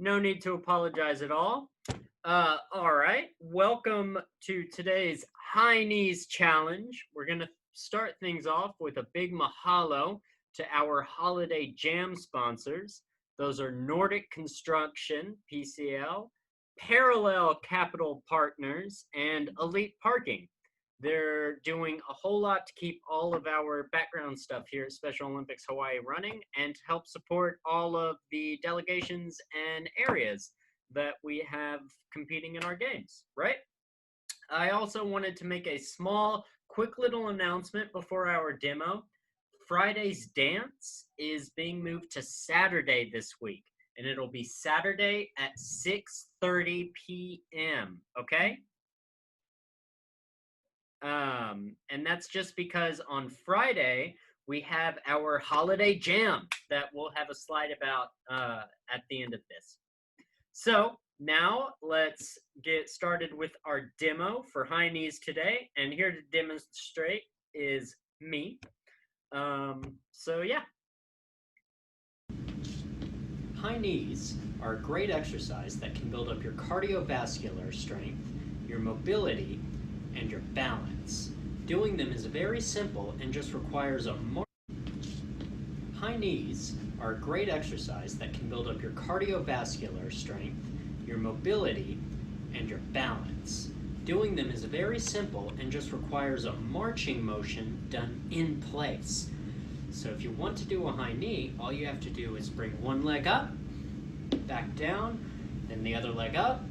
No need to apologize at all. All right. Welcome to today's high knees challenge. We're going to start things off with a big mahalo to our holiday jam sponsors. Those are Nordic Construction, PCL, Parallel Capital Partners, and Elite Parking. They're doing a whole lot to keep all of our background stuff here at Special Olympics Hawaii running and to help support all of the delegations and areas that we have competing in our games, right? I also wanted to make a small, quick little announcement before our demo. Friday's dance is being moved to Saturday this week, and it'll be Saturday at 6:30 p.m., okay? And that's just because on Friday we have our holiday jam that we'll have a slide about at the end of this. So now let's get started with our demo for high knees today. And here to demonstrate is me. So yeah. High knees are a great exercise that can build up your cardiovascular strength, your mobility, and your balance. Doing them is very simple and just requires a High knees are a great exercise that can build up your cardiovascular strength, your mobility, and your balance. Doing them is very simple and just requires a marching motion done in place. So if you want to do a high knee, all you have to do is bring one leg up, back down, then the other leg up,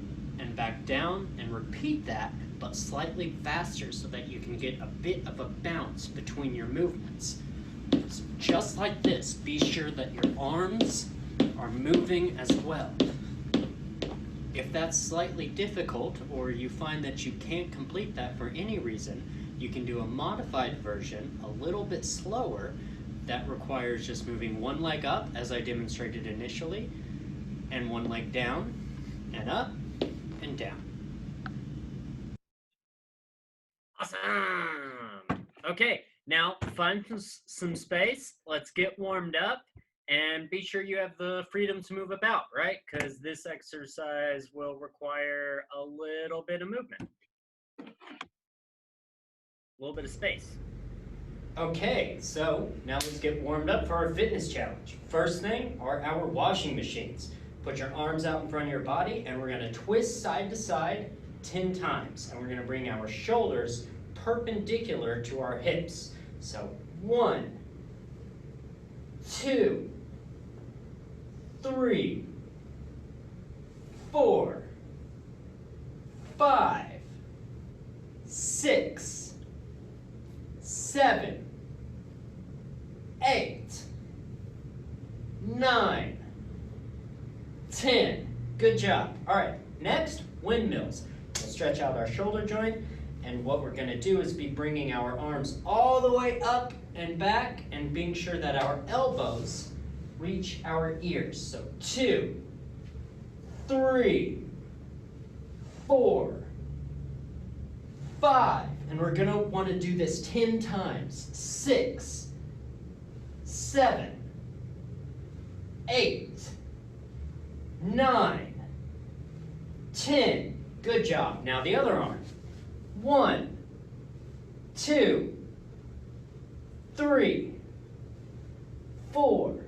and back down, and repeat that, but slightly faster so that you can get a bit of a bounce between your movements. So just like this, be sure that your arms are moving as well. If that's slightly difficult or you find that you can't complete that for any reason, you can do a modified version a little bit slower that requires just moving one leg up as I demonstrated initially, and one leg down and up and down. Awesome. Okay, now find some space. Let's get warmed up and be sure you have the freedom to move about, right? Because this exercise will require a little bit of movement, a little bit of space. Okay, so now let's get warmed up for our fitness challenge. First thing are our washing machines. Put your arms out in front of your body and we're gonna twist side to side 10 times. And we're gonna bring our shoulders perpendicular to our hips. So 1, 2, 3, 4, 5, 6, 7, 8, 9, 10. Good job. All right, next, windmills. We'll stretch out our shoulder joint, and what we're going to do is be bringing our arms all the way up and back and being sure that our elbows reach our ears. So 2, 3, 4, 5, and we're going to want to do this 10 times. 6, 7, 8, 9, 10. Good job. Now the other arm. 1, 2, 3, 4,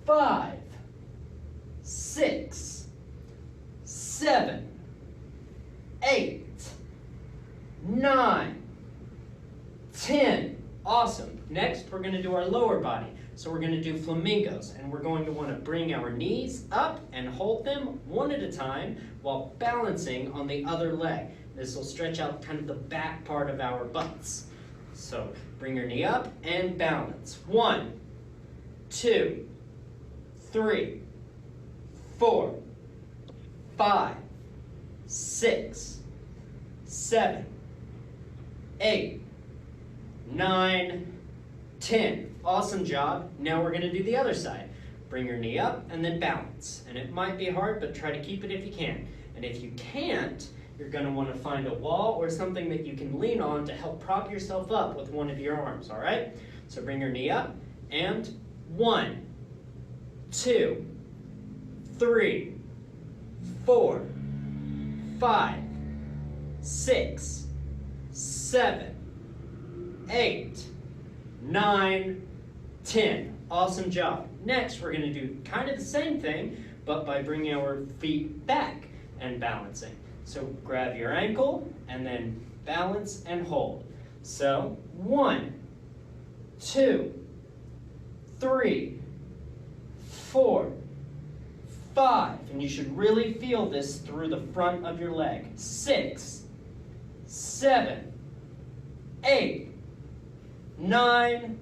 5, 6, 7, 8, 9, 10. Awesome. Next, we're going to do our lower body. So we're going to do flamingos, and we're going to want to bring our knees up and hold them one at a time while balancing on the other leg. This will stretch out kind of the back part of our butts. So bring your knee up and balance. 1, 2, 3, 4, 5, 6, 7, 8, 9, 10. Awesome job. Now we're going to do the other side. Bring your knee up and then balance. And it might be hard, but try to keep it if you can. And if you can't, you're going to want to find a wall or something that you can lean on to help prop yourself up with one of your arms, all right? So bring your knee up and 1, 2, 3, 4, 5, 6, 7, 8, 9, 10. Awesome job. Next, we're going to do kind of the same thing, but by bringing our feet back and balancing. So grab your ankle and then balance and hold. So 1, 2, 3, 4, 5, and you should really feel this through the front of your leg. 6, 7, 8, 9,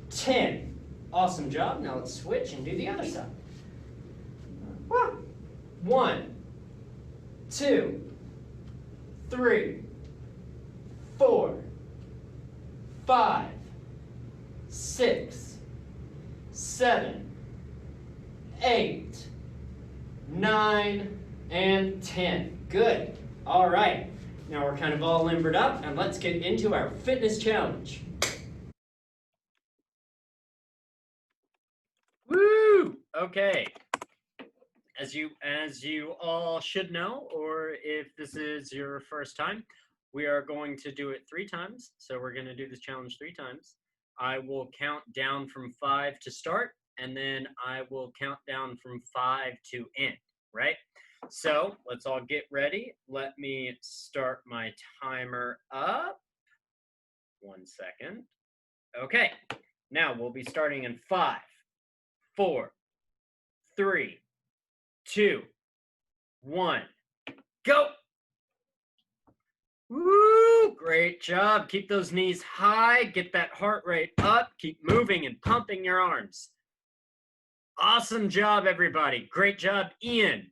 10. Awesome job. Now let's switch and do the other side. 1, 2, 3, 4, 5, 6, 7, 8, 9, and 10. Good. All right. Now we're kind of all limbered up, and let's get into our fitness challenge. Woo! Okay. As you all should know, or if this is your first time, we are going to do it 3 times. So we're going to do this challenge 3 times. I will count down from 5 to start, and then I will count down from 5 to end, right? So let's all get ready. Let me start my timer up. 1 second. Okay, now we'll be starting in 5, 4, 3, 2, 1, go! Woo! Great job. Keep those knees high. Get that heart rate up. Keep moving and pumping your arms. Awesome job, everybody. Great job, Ian.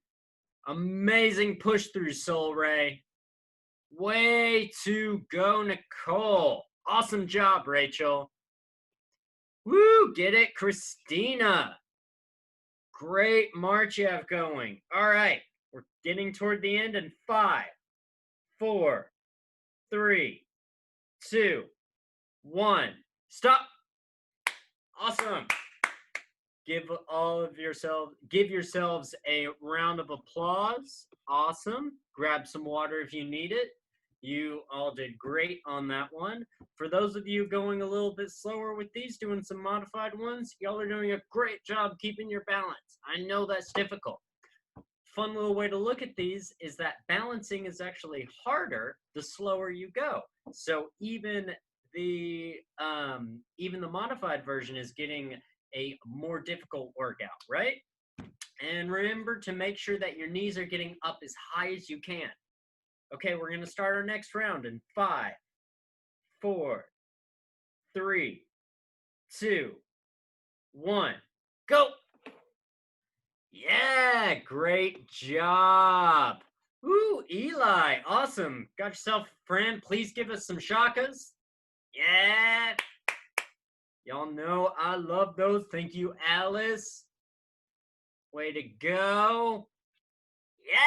Amazing push through, Soul Ray. Way to go, Nicole. Awesome job, Rachel. Woo! Get it, Christina. Great march you have going. All right, we're getting toward the end in 5, 4, 3, 2, 1. Stop. Awesome. Give yourselves a round of applause. Awesome. Grab some water if you need it. You all did great on that one. For those of you going a little bit slower with these, doing some modified ones, y'all are doing a great job keeping your balance. I know that's difficult. Fun little way to look at these is that balancing is actually harder the slower you go. So even the modified version is getting a more difficult workout, right? And remember to make sure that your knees are getting up as high as you can. Okay, we're going to start our next round in 5, 4, 3, 2, 1, go! Yeah, great job. Woo, Eli, awesome. Got yourself a friend. Please give us some shakas. Yeah. Y'all know I love those. Thank you, Alice. Way to go. Yeah.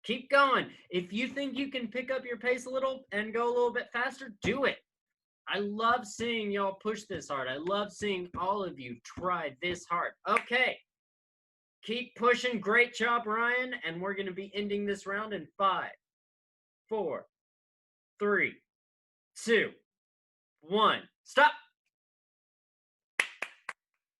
Keep going. If you think you can pick up your pace a little and go a little bit faster, do it. I love seeing y'all push this hard. I love seeing all of you try this hard. Okay. Keep pushing. Great job, Ryan. And we're going to be ending this round in 5, 4, 3, 2, 1. Stop.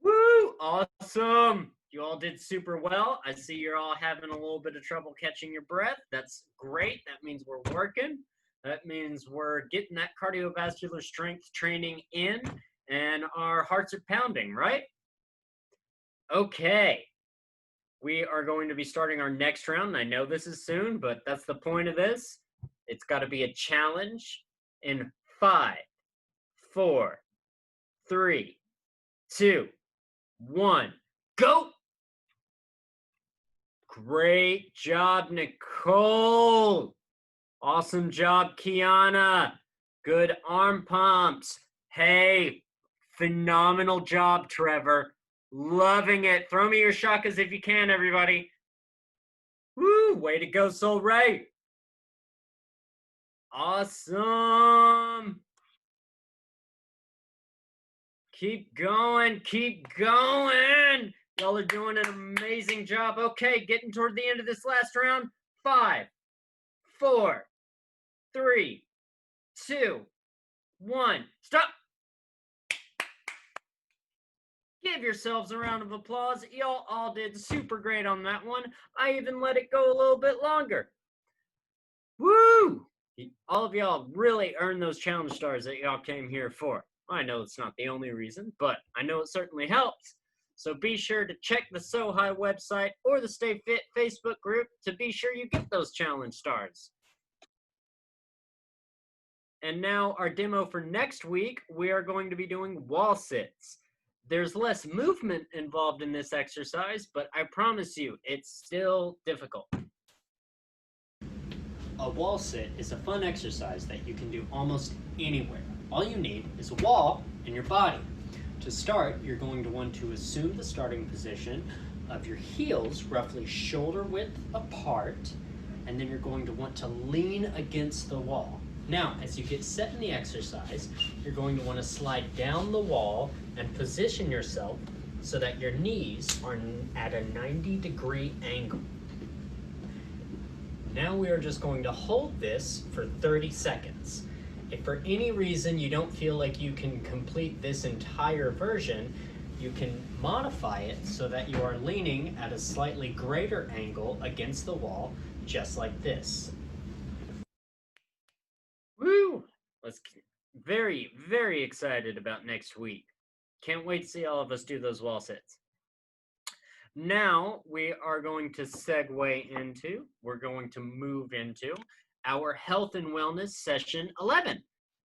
Woo! Awesome. You all did super well. I see you're all having a little bit of trouble catching your breath. That's great. That means we're working. That means we're getting that cardiovascular strength training in, and our hearts are pounding, right? Okay. We are going to be starting our next round. And I know this is soon, but that's the point of this. It's got to be a challenge in 5, 4, 3, 2, 1. Go! Great job, Nicole. Awesome job, Kiana. Good arm pumps. Hey, phenomenal job, Trevor. Loving it. Throw me your shakas if you can, everybody. Woo, way to go, Soul Ray. Awesome. Keep going, keep going. Y'all are doing an amazing job. Okay, getting toward the end of this last round. 5, 4, 3, 2, 1. Stop. Give yourselves a round of applause. Y'all all did super great on that one. I even let it go a little bit longer. Woo! All of y'all really earned those challenge stars that y'all came here for. I know it's not the only reason, but I know it certainly helps. So be sure to check the SOHI website or the Stay Fit Facebook group to be sure you get those challenge stars. And now our demo for next week, we are going to be doing wall sits. There's less movement involved in this exercise, but I promise you, it's still difficult. A wall sit is a fun exercise that you can do almost anywhere. All you need is a wall and your body. To start, you're going to want to assume the starting position of your heels roughly shoulder width apart, and then you're going to want to lean against the wall. Now, as you get set in the exercise, you're going to want to slide down the wall and position yourself so that your knees are at a 90-degree angle. Now we are just going to hold this for 30 seconds. If for any reason you don't feel like you can complete this entire version, you can modify it so that you are leaning at a slightly greater angle against the wall, just like this. Woo! Very, very excited about next week. Can't wait to see all of us do those wall sits. Now we are going to we're going to move into our health and wellness session 11.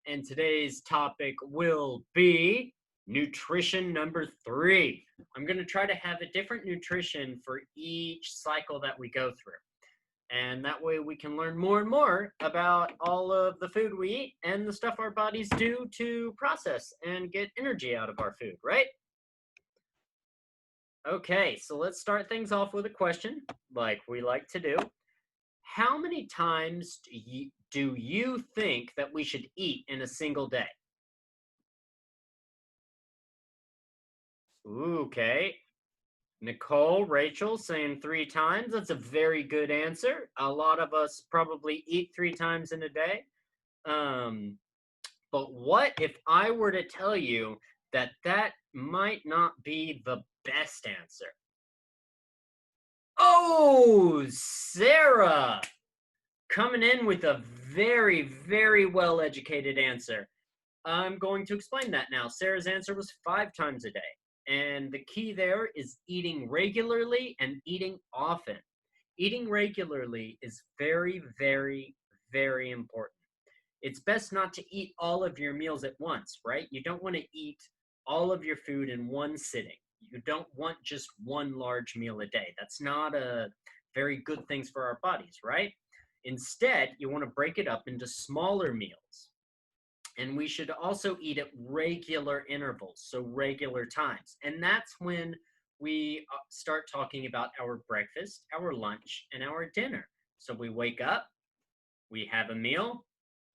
And today's topic will be nutrition number 3. I'm going to try to have a different nutrition for each cycle that we go through. And that way we can learn more and more about all of the food we eat and the stuff our bodies do to process and get energy out of our food, right? Okay, so let's start things off with a question, like we like to do. How many times do you think that we should eat in a single day? Ooh, okay. Nicole, Rachel saying 3 times. That's a very good answer. A lot of us probably eat 3 times in a day. But what if I were to tell you that that might not be the best answer? Oh, Sarah! Coming in with a very, very well-educated answer. I'm going to explain that now. Sarah's answer was 5 times a day. And the key there is eating regularly and eating often. Eating regularly is very, very, very important. It's best not to eat all of your meals at once, right? You don't want to eat all of your food in one sitting. You don't want just one large meal a day. That's not a very good thing for our bodies, right? Instead, you want to break it up into smaller meals. And we should also eat at regular intervals, so regular times. And that's when we start talking about our breakfast, our lunch, and our dinner. So we wake up, we have a meal,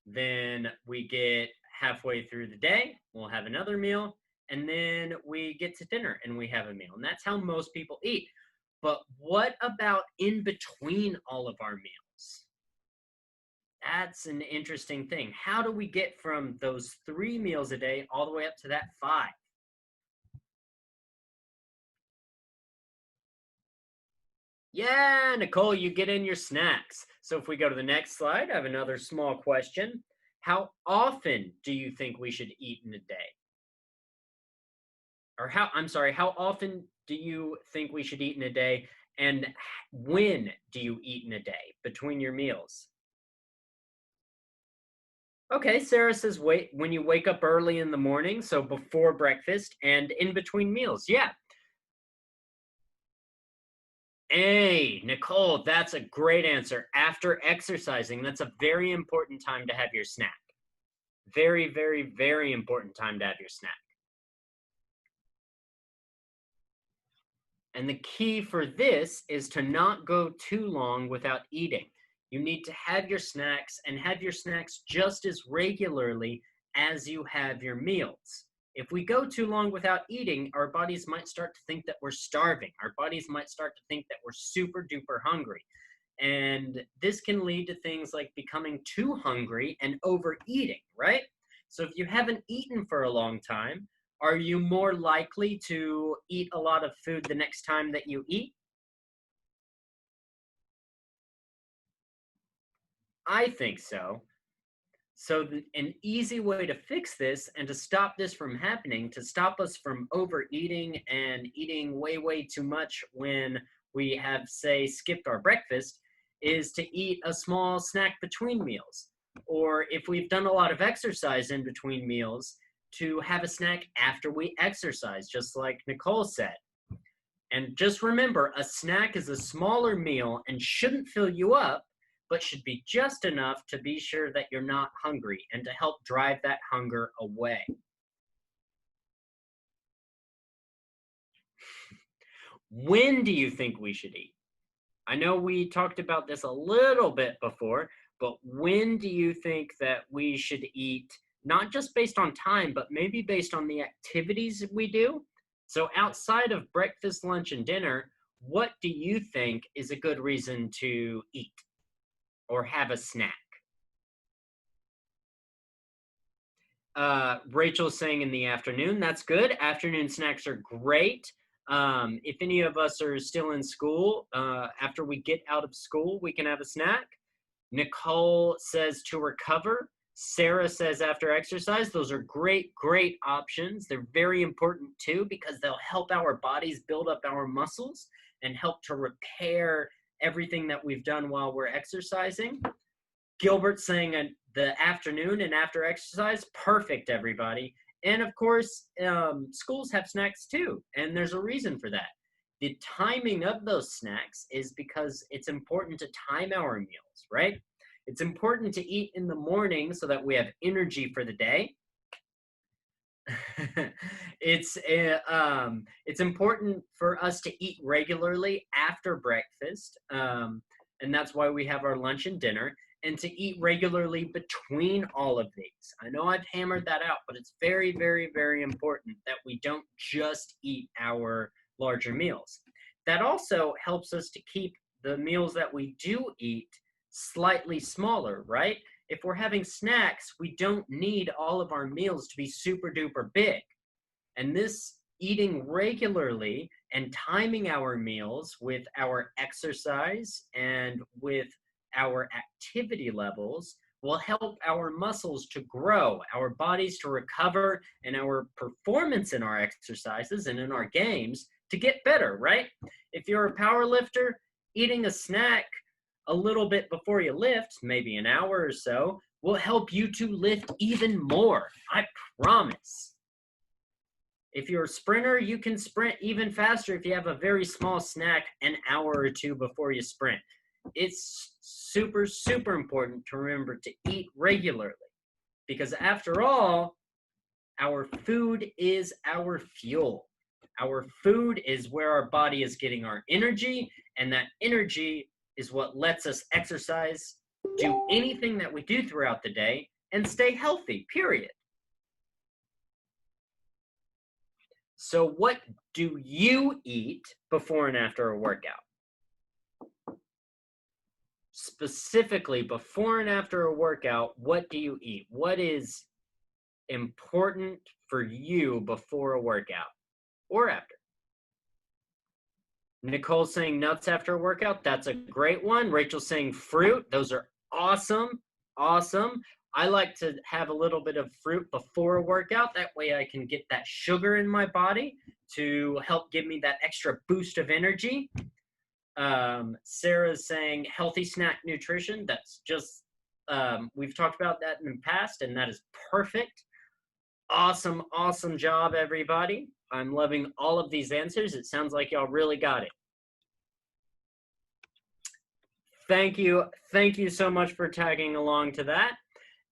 then we get halfway through the day, we'll have another meal, and then we get to dinner and we have a meal. And that's how most people eat. But what about in between all of our meals? That's an interesting thing. How do we get from those 3 meals a day all the way up to that 5? Yeah, Nicole, you get in your snacks. So if we go to the next slide, I have another small question. How often do you think we should eat in a day? Or how often do you think we should eat in a day? And when do you eat in a day between your meals? Okay, Sarah says wait when you wake up early in the morning, so before breakfast and in between meals. Yeah. Hey, Nicole, that's a great answer. After exercising, that's a very important time to have your snack. Very, very, very important time to have your snack. And the key for this is to not go too long without eating. You need to have your snacks and have your snacks just as regularly as you have your meals. If we go too long without eating, our bodies might start to think that we're starving. Our bodies might start to think that we're super duper hungry. And this can lead to things like becoming too hungry and overeating, right? So if you haven't eaten for a long time, are you more likely to eat a lot of food the next time that you eat? I think so. So an easy way to fix this and to stop this from happening, to stop us from overeating and eating way, way too much when we have, say, skipped our breakfast, is to eat a small snack between meals. Or if we've done a lot of exercise in between meals, to have a snack after we exercise, just like Nicole said. And just remember, a snack is a smaller meal and shouldn't fill you up, but should be just enough to be sure that you're not hungry and to help drive that hunger away. When do you think we should eat? I know we talked about this a little bit before, but when do you think that we should eat, not just based on time, but maybe based on the activities we do? So outside of breakfast, lunch, and dinner, what do you think is a good reason to eat or have a snack? Rachel's saying in the afternoon. That's good. Afternoon snacks are great. If any of us are still in school, after we get out of school, we can have a snack. Nicole says to recover. Sarah says after exercise. Those are great, great options. They're very important too because they'll help our bodies build up our muscles and help to repair everything that we've done while we're exercising. Gilbert saying the afternoon and after exercise, perfect, everybody. And of course, schools have snacks too, and there's a reason for that. The timing of those snacks is because it's important to time our meals, right? It's important to eat in the morning so that we have energy for the day. It's important for us to eat regularly after breakfast, and that's why we have our lunch and dinner, and to eat regularly between all of these. I know I've hammered that out, but it's very, very, very important that we don't just eat our larger meals. That also helps us to keep the meals that we do eat slightly smaller, right? If we're having snacks, we don't need all of our meals to be super duper big. And this eating regularly and timing our meals with our exercise and with our activity levels will help our muscles to grow, our bodies to recover, and our performance in our exercises and in our games to get better, right? If you're a power lifter, eating a snack a little bit before you lift, maybe an hour or so, will help you to lift even more. I promise. If you're a sprinter, you can sprint even faster if you have a very small snack an hour or two before you sprint. It's super, super important to remember to eat regularly because after all, our food is our fuel. Our food is where our body is getting our energy, and that energy is what lets us exercise, do anything that we do throughout the day, and stay healthy, period. So what do you eat before and after a workout? Specifically, before and after a workout, what do you eat? What is important for you before a workout or after? Nicole's saying nuts after a workout. That's a great one. Rachel's saying fruit. Those are awesome. Awesome. I like to have a little bit of fruit before a workout. That way I can get that sugar in my body to help give me that extra boost of energy. Sarah's saying healthy snack nutrition. That's just, we've talked about that in the past, and that is perfect. Awesome, awesome job, everybody. I'm loving all of these answers. It sounds like y'all really got it. Thank you. Thank you so much for tagging along to that.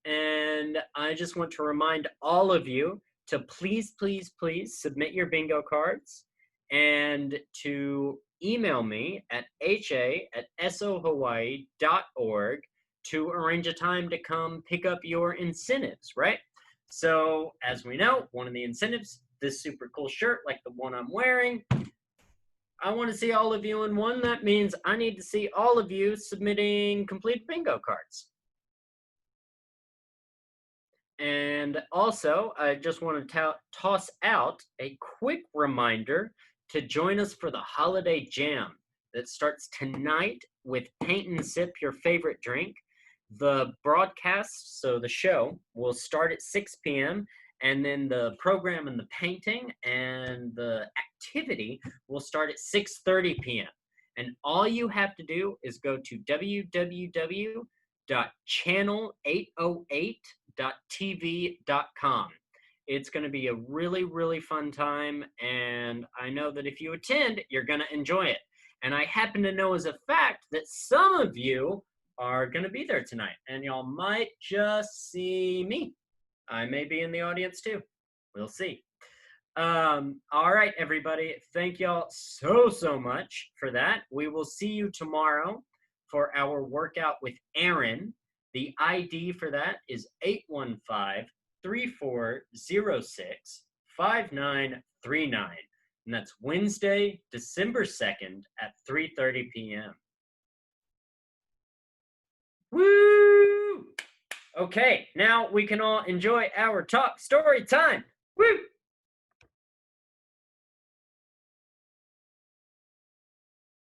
And I just want to remind all of you to please, please, please submit your bingo cards and to email me at ha@sohawaii.org to arrange a time to come pick up your incentives, right? So, as we know, one of the incentives, this super cool shirt like the one I'm wearing, I want to see all of you in one. That means I need to see all of you submitting complete bingo cards. And also, I just want to toss out a quick reminder to join us for the Holiday Jam that starts tonight with Paint and Sip Your Favorite Drink. The broadcast, so the show, will start at 6 p.m. and then the program and the painting and the activity will start at 6:30 p.m. And all you have to do is go to www.channel808.tv.com. It's going to be a really, really fun time, and I know that if you attend, you're going to enjoy it. And I happen to know as a fact that some of you are going to be there tonight, and y'all might just see me. I may be in the audience too. We'll see. All right, everybody. Thank y'all so much for that. We will see you tomorrow for our workout with Aaron. The ID for that is 815-3406-5939. And that's Wednesday, December 2nd at 3:30 p.m. Woo! Okay, now we can all enjoy our talk story time. Woo!